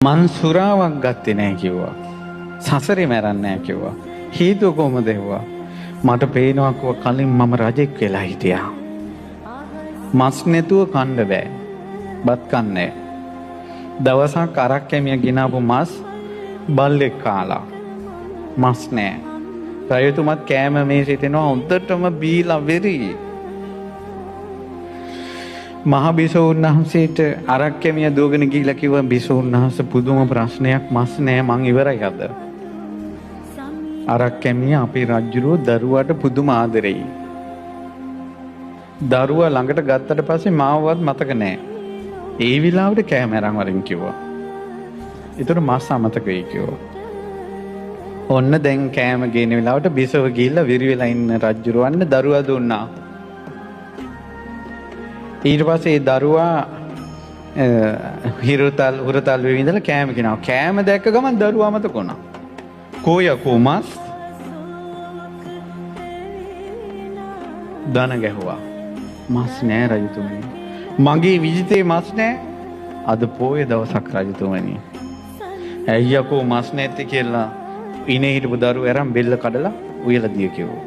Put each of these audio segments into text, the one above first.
මං සුරාවක් ගත්තේ නැහැ කිව්වා. සසරේ මැරන්නේ නැහැ කිව්වා. හේතුව කොහොමද ඇහුවා. මට පේනවා කලින් මම රජෙක් වෙලා හිටියා. මස් නැතුව කන්න බෑ. බත් කන්නේ. දවසක් අරක් කැමිය ගෙනාවු මස් බල්ලෙක් කාලා. මස් නෑ. රජතුමත් කෑම මේ සිටිනවා හොඳටම බීලා වෙරි. මහා බිසෝන් වහන්සේට අරක් කැමිය දුවගෙන ගිහිල්ලා කිව්වා බිසෝන් වහන්සේ පුදුම ප්‍රශ්නයක් මස් නෑ මං ඉවරයි අද. අරක් කැමිය අපේ රජුරෝ දරුවාට පුදුම ආදරෙයි. දරුවා ළඟට ගත්තට පස්සේ මාවවත් මතක නෑ. ඒ විලාවට කෑම අරන් වරින් කිව්වා. ඒතර මස් අමතක වෙයි කිව්වා. ඔන්න දැන් කෑම ගේන වෙලාවට බිසව ගිහිල්ලා විරි වෙලා ඉන්න රජුරවන්න දරුවා දුන්නා. ඊට පස්සේ ඒ දරුවා හුරතල් වෙවි ඉඳලා කෑම කිනවා. කෑම දැක්ක ගමන් දරුවා අමතක වුණා. කෝයකෝ මස් දන ගැහුවා. මස් නෑ රජතුමනි. මගේ විජිතේ මස් නෑ. අද පොයේ දවසක් රජතුමනි. ඇයියකෝ මස් නැති කියලා ඉනේ හිටපු දරුවා අරන් බෙල්ල කඩලා උයලා දිය කිව්වා.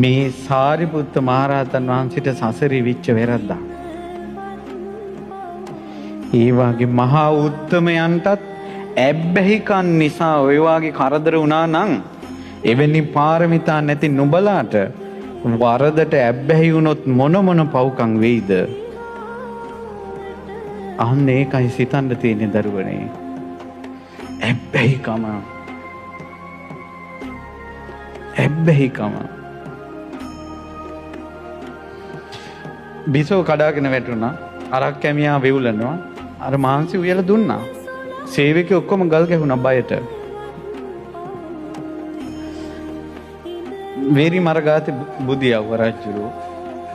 මේ සාරිපුත්ත මහරහතන් වහන්සේට සසරේ විච්ච වැරද්දා. ඒ වගේ මහා උත්තමයන්ටත් ඇබ්බැහිකන් නිසා ඔය වගේ කරදර වුණා නම් එවැනි පාරමිතා නැති නුඹලාට වරදට ඇබ්බැහි වුණොත් මොන පව්කම් වෙයිද? අන්න ඒකයි සිතන්න තියෙන්නේ දරුවනේ. ඇබ්බැහිකම. බිසෝ කඩාගෙන වැටුණා. අරක් කැමියා වෙවුලනවා. අර මාංශය උයලා දුන්නා. සේවකයෝ ඔක්කොම ගල් ගැහුණා බයට. වේරි මරගාතේ බුදියව රජුරෝ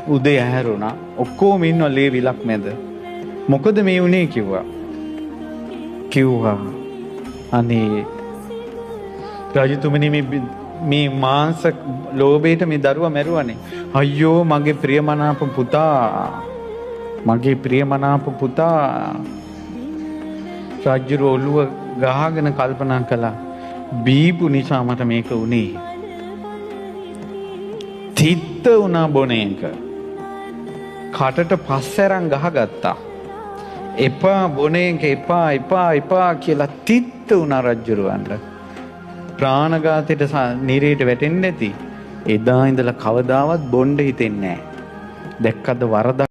උදේ ඇහැරුණා. ඔක්කොම ඉන්නවා ලේ විලක් මැද. මොකද මේ උනේ කිව්වා. අනේ රජතුමනි මේ මාංශ ලෝභයට මේ දරුවා මැරුවානේ. අයියෝ මගේ ප්‍රියමනාප පුතා. රජුරෝ ඔළුව ගහගෙන කල්පනා කළා. බීපු නිසා මට මේක උනේ. තිත්ත වුණා බොන එක. කටට පස්සෙරන් ගහගත්තා. එපා බොන එක එපා කියලා තිත්ත වුණා රජුරවන්ට. ප්‍රාණඝාතයට නිරේට වැටෙන්නේ නැති. එදා ඉඳලා කවදාවත් බොණ්ඩ හිතෙන්නේ නැහැ. දැක්කද වරදක්